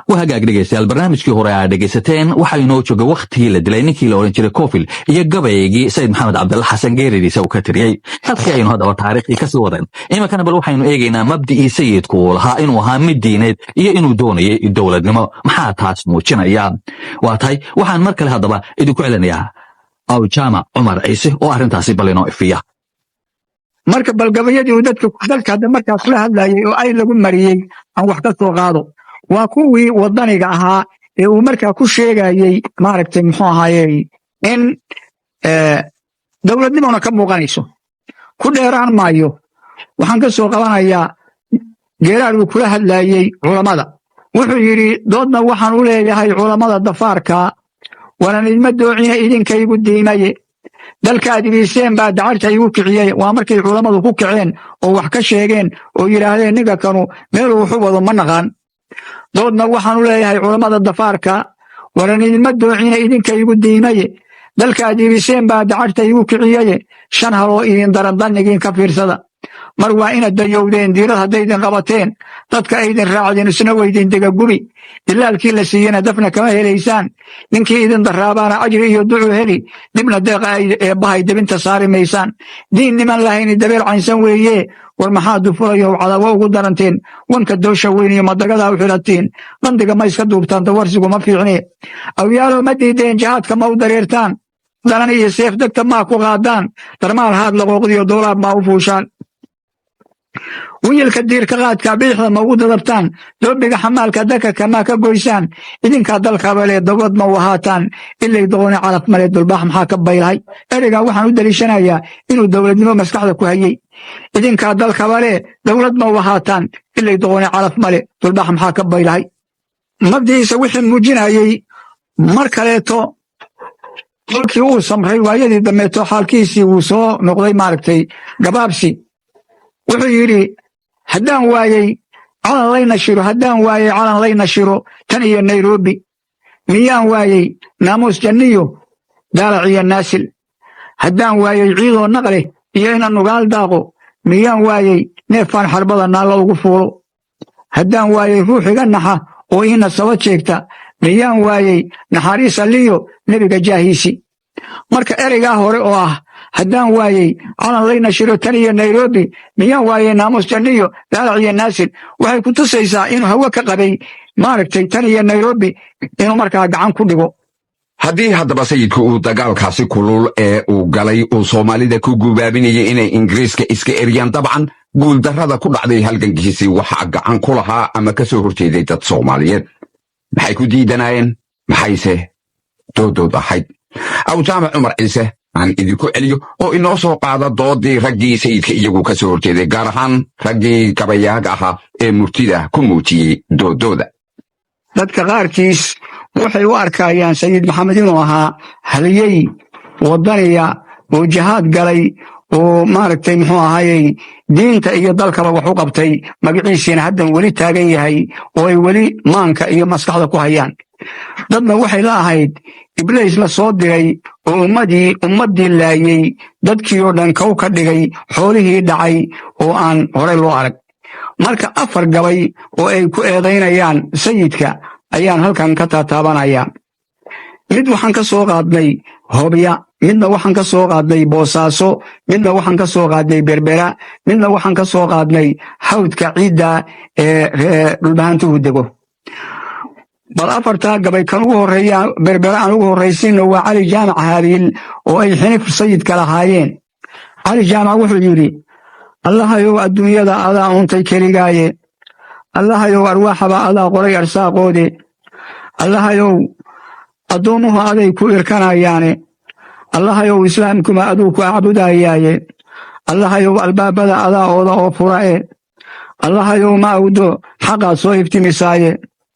وهاجاك dhegeystayaal barnaamijkii hore aad dhegeysateen waxa inoo jooga waqtigii la dilay ninkii la oran jiray Kofil iyo gabaygii Sayid Maxamed Cabdulla Xasan geeridiisa uu ka tiriyay halkii aynu hadaba taariikhi ka soo wadan imankana bal waxaynu eegaynaa mabdii sayidku lahaa inuu ahaa mid diineed iyo inuu doonayay dawladnimo maxaa taas muujinaya waa tahay waxaan mar kale hadaba idinku celinayaa aw jaamac Umar Ciise oo arintaasi bal inoo ifiya marka balgabayadii uu dadka hadda markaas la hadlayay oo ay lagu mariyay aan wax ka soo qaado waa kuwii wadaniga ahaa ee uu markaa ku sheegayay maaragtay muxuu ahaayay in dawladnimona ka muuqanayso ku dheeraan maayo waxaan ka soo qabanayaa geeraar uu kula hadlayay culamada wuxuu yidhi doodna waxaan u leeyahay culamada dafaarka walan idma doocina idinkaygu diimaye dalkaad ibiiseen baa dacarta igu kiciyey waa markay culamadu ku kaceen oo wax ka sheegeen oo yidhaahdeen ninka kanu meeluu wuxu wado ma naqaan doodna waxaan u leeyahay culamada dafaarka walan idma doocina idinkaygu diimaye dalkaad ibiseen baa dacarta igu kiciyeye 5 haloo idin daran dannigiin ka fiirsada mar waa inaad dayowdeen diirad haddaydin qabateen dadka aydin raacdeen isna weydin degagubi dilaalkii la siiyena dafna kama helaysaan ninkii idin daraabaana ajri iyo ducu heli dibna deeqa eebbahay debinta saari maysaan diin niman lahayni dabeer caynsan weeye war maxaa dufulayo cadawo ugu daranteen wanka doosha weyn iyo madagadaa u xidhatiin qandiga ma iska duubtaan dawarsigu ma fiicne awyaalo ma diideen jihaadka ma u dareertaan daran iyo seef degta maa ku qaadaan darmaal haad laqooqdiyo doolaab maa u fuushaan wiilka diirka qaadka bidixda ma ugu dadabtaan doobiga xamaalka dakaka maa ka goysaan idinkaa dalkabale dawlad ma u ahaataan ilay doqoni calaf male dulbaax maxaa ka baylahay ereygaa waxaan u daliishanayaa inuu dawladnimo maskaxda ku hayey idinkaa dalkabale dawlad ma u ahaataan ilay doqoni calaf male dulbaax maxaa ka baylahay mabdiisa wixii muujinayey mar kaleeto kolkii uu samray waayadii dambeeto xaalkiisii wuu soo noqday maaragtay gabaabsi wuxuu yidhi haddaan waayey calan lay nashiro tan iyo Nairobi miyaan waayey naamuus janniyo daalac iyo naasil haddaan waayey ciidoo naqle iyo inaan nugaal daaqo miyaan waayey neefaan xarbada naalla ugu fuulo haddaan waayey ruux iga naxa oo ii nasaba jeegta miyaan waayey naxariis alliyo nebiga jaahiisi marka ereygaa hore oo ah haddaan waayey calan lay nashiro tan iyo Nairobi miyaan waayey naamuus janniyo daalac iyo naasil waxay ku tusaysaa inuu hawo ka qabay maaragtay tan iyo Nairobi inuu markaa gacan ku dhigo haddii haddaba sayidku uu dagaalkaasi kulul ee uu galay uu Soomaalida ku gubaabinayay inay Ingiriiska iska eriyaan dabcan guuldarrada ku dhacday halgankiisii waxaa gacan ku lahaa ama ka soo horjeeday dad Soomaaliyeed maxay ku diidanayeen maxayse dood ahayd aw jaamac Umar Ciise aan idinku celiyo oo inoo soo qaada doodii raggii sayidka iyagu ka soo horjeeday gaar ahaan raggii gabayaaga ahaa ee murtida ku muujiyey doodooda dadka qaarkiis waxay u arkayaan sayid maxamed inuu ahaa haliyey wadaniya oo jihaad galay oo maaragtay muxuu ahaayey diinta iyo dalkaba wax u qabtay magaciisiina haddan weli taagan yahay oo ay weli maanka iyo maskaxda ku hayaan dadna waxay la ahayd ibliis la soo diray oo ummaddii laayey dadkii oo dhan kow ka dhigay xoolihii dhacay oo aan horey loo arag marka 4 gabay oo ay ku eedaynayaan sayidka ayaan halkan ka taataabanayaa mid waxaan ka soo qaadnay Hobya midna waxaan ka soo qaadnay Boosaaso midna waxaan ka soo qaadnay Berbera midna waxaan ka soo qaadnay hawdka ciidda ee dhulbahantuhu dego bal 4 gabay kan ugu horeeya Berbera aan ugu horeysiino waa Cali Jaamac Haabil oo ay xinif sayidka lahaayeen Cali Jaamac wuxuu yidhi allahayow adduunyada adaa untay keligaaye allahayow arwaaxaba adaa qoray arsaaqoode allahayow addoomuhu aday ku irkanayaane allahayow islaamkuma aduu ku acbudayaaye allahayow albaabada adaa ooda oo fura'e allahayow ma awdo xaqaad soo iftimisaaye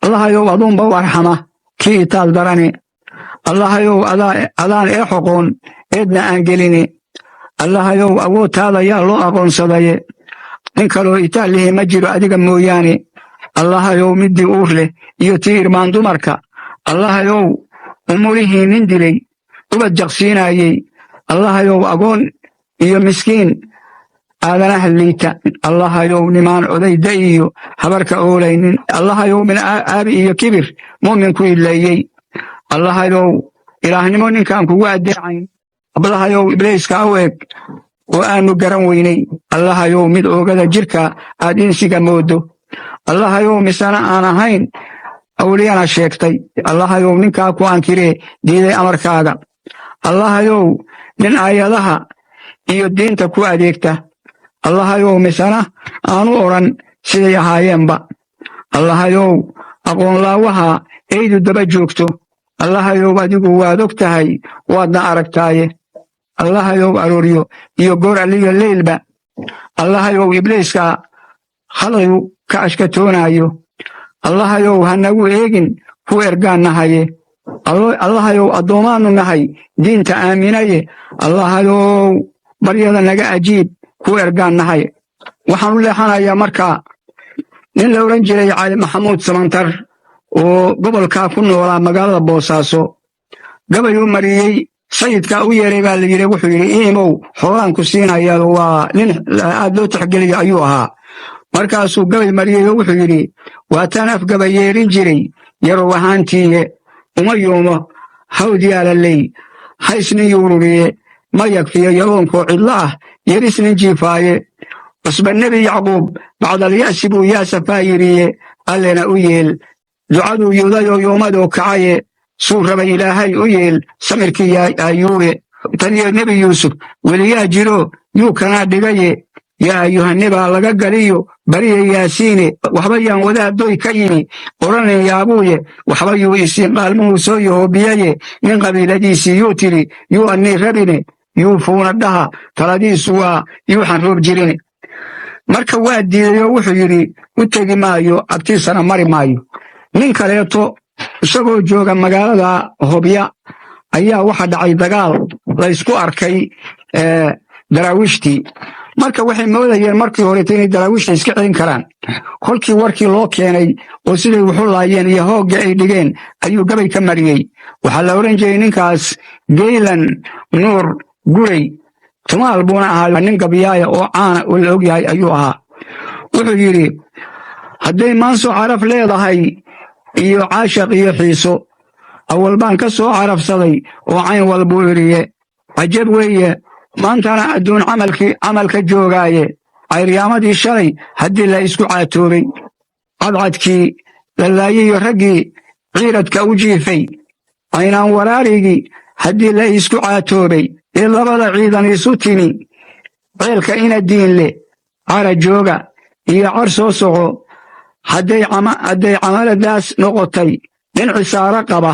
allahayow aduunba u arxama kii itaal darane allahayow adaan ee xoqoon eedna aan geline allahayow awoodtaada yaa loo aqoonsadaye nin kaloo itaal lihi ma jiro adiga mooyaane allahayow middii uur leh iyo tii irmaan dumarka allahayow umurihii nin dilay ubad jaqsiinayey allahayow agoon iyo miskiin aadanaha liita allahayow nimaan odayda iyo habarka oolaynin allahayow min aabi iyo kibir mu'minku idleeyey allahayow ilaahnimo ninkaan kugu addeecayn allahayow ibliiska u eg oo aanu garan weynay allahayow mid oogada jirka aad insiga moodo allahayow misana aan ahayn awliyana sheegtay allahayow ninkaa ku ankiree diiday amarkaaga allahayow nin aayadaha iyo diinta ku adeegta allahayow misana aanu odhan siday ahaayeenba allahayow aqoonlaawaha eydu daba joogto allahayow adigu waad og tahay waadna aragtaaye allahayow arooryo iyo goor alliyo leylba allahayow ibliiska khalayu ka ashkatoonaayo allahayow hanagu eegin ku ergaan nahaye allahayow addoommaannu nahay diinta aaminaye allahayow baryada naga ajiib ku ergaan nahay waxaan u leexanayaa markaa nin la odhan jiray cali maxamuud samantar oo gobolkaa ku noolaa magaalada boosaaso gabay u mariyey sayidkaa u yeeray baa la yidhi wuxuu yidhi iimow xoolaan ku siinaya waa nin aad loo tixgeliya ayuu ahaa markaasuu gabay mariyey oo wuxuu yidhi waataan afgaba yeerin jiray yarow ahaantiiye uma yuumo hawd yaalaley haysnin yuururiye ma yagfiyo yaboonkoo cidlo ah yerisnin jiifaaye cusba nebi yacquub bacdalya'si buu yaasafaa yidhiye allena u yeel ducaduu yudayoo yoomadoo kacaye suu raba ilaahay u yeel samirkii ayuube taniyo nebi yuusuf weliyaa jiro yuu kanaa dhigaye yaa ayuhanibaa laga galiyo bariya yaasiine waxba yaan wadaaddoy ka yimi odhanin yaabuuye waxba yuu isiin qaalmuhuu soo yahoobiyaye nin qabiiladiisii yuu tidhi yuu annii rabine yuu fuuna dhaha taladiisu waa yuuxan roob jirine marka waa diidayoo wuxuu yidhi u tegi maayo agtiisana mari maayo nin kaleeto isagoo jooga magaalada hobya ayaa waxa dhacay dagaal laysku arkay daraawiishtii marka waxay moodayeen markii horeeta inay daraawiishta iska celin karaan kolkii warkii loo keenay oo siday wuxu laayeen iyo hoogga ay dhigeen ayuu gabay ka mariyey waxaa la odhan jiray ninkaas geylan nuur guray tumaal buuna ahaa nin gabyaaya oo caana oo la og yahay ayuu ahaa wuxuu yidhi hadday maanso caraf leedahay iyo caashaq iyo xiiso awal baan ka soo carafsaday oo cayn walbuu idhiye cajab weeye maantana adduun camalka joogaaye cayriyaamadii shalay haddii la isku caatoobay cadcadkii lalaayiyo raggii ciiradka u jiifay caynaan waraarigii haddii la isku caatoobay ee labada ciidan isu timi ceelka ina diinle cara jooga iyo car soo soco hadday camaladaas noqotay nin cisaaro qaba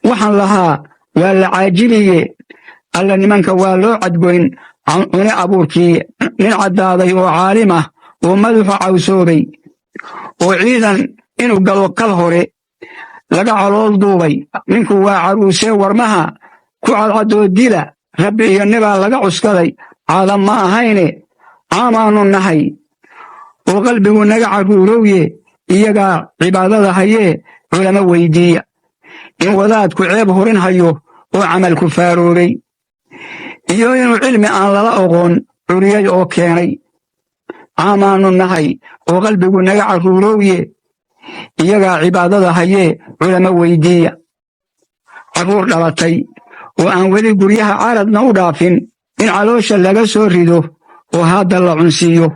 waxaan lahaa waa la caajibiye alla nimanka waa loo cadgoyn cune abuurkii nin caddaaday oo caalim ah oo madaxu cawsoobay oo ciidan inuu galo kal hore laga calool duubay ninku waa caruusee warmaha ku cadcaddoo dila rabbi iyo nibaa laga cuskaday caadam ma ahayne caamaannu nahay oo qalbigu naga carruurowye iyagaa cibaadada hayee culamo weyddiiya in wadaadku ceeb horin hayo oo camalku faaroobay iyo inuu cilmi aan lala oqoon curiyay oo keenay caamaannu nahay oo qalbigu naga carruurowye iyagaa cibaadada hayee culamo weyddiiya carruur dhalatay oo aan weli guryaha caradna u dhaafin in caloosha laga soo rido oo hadda la cunsiiyo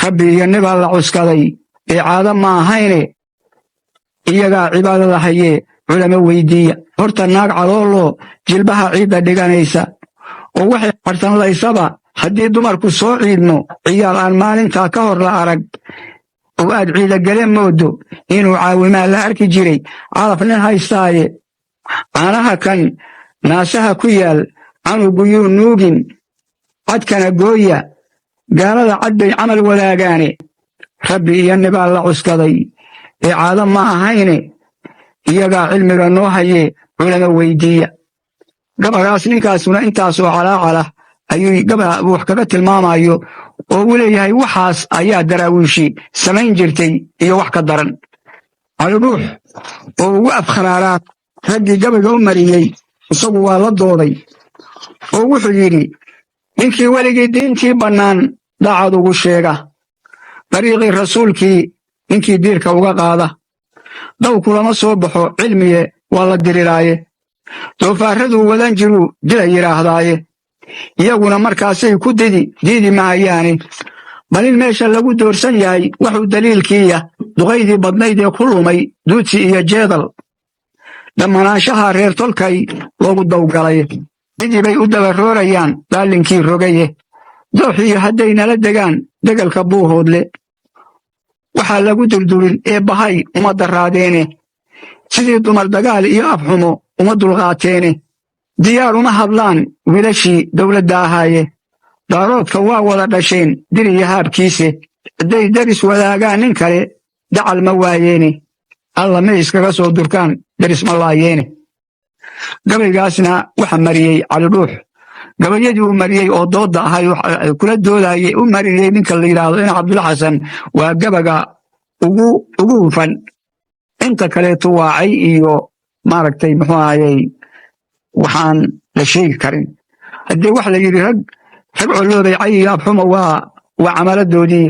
rabbi iyo nibaa la cuskaday ee caado ma ahayne iyagaa cibaadada hayee culamo weyddiiya horta naag calooloo jilbaha ciidda dhiganaysa oo waxay qarsanlaysaba haddii dumarku soo ciidno ciyaal aan maalintaa ka hor la arag oo aad ciidagale moodo inuu caawimaa la arki jiray calaf nin haystaaye caanaha kan naasaha ku yaal canugu yuu nuugin cadkana gooya gaalada cad bay camal wadaagaane rabbi iyo nibaa la cuskaday ee caado ma ahayne iyagaa cilmiga noo hayee culamo weyddiiya gabagaas ninkaasuna intaasoo calaacalah ayuu gaba wax kaga tilmaamayo oo uu leeyahay waxaas ayaa daraawiishi samayn jirtay iyo wax ka daran calidhuux oo ugu afkharaaraa raggii gabayga u mariyey isagu waa la dooday oo wuxuu yidhi ninkii weligii diintii bannaan daacad ugu sheega dariiqii rasuulkii ninkii diirka uga qaada daw kulama soo baxo cilmiye waa la diriraaye doofaarraduu wadan jiruu dila yidhaahdaaye iyaguna markaasay ku diidi mahayaane bal in meesha lagu doorsan yahay waxuu daliilkiiya duqaydii badnayd ee ku lumay duudsi iyo jeedal dhammanaanshaha reer tolkay loogu dawgalay sidii bay u dabaroorayaan daallinkii rogaye dooxiyo hadday nala degaan degalka buuhoodle waxaa lagu durdurin ee bahay uma darraadeene sidii dumar dagaal iyo afxumo uma dulqaateene diyaar uma hadlaan wiilashii dawladda ahaaye daaroodka waa wada dhasheen dir iyo haabkiise hadday deris wadaagaan nin kale dacal ma waayeene alla may iskaga soo durkaan deris ma laayeene gabaygaasna waxa mariyey cali dhuux gabayadii uu mariyey oo doodda ahay kula doodayey u mariyey ninka la yidhaahdo in cabdulla xasan waa gabaga ugu hufan inta kaleetu waacay iyo maaragtay muxuu ahayey waxaan la sheegi karin haddii wax la yidhi rag coloobay cay iyo abxuma waa camaladoodii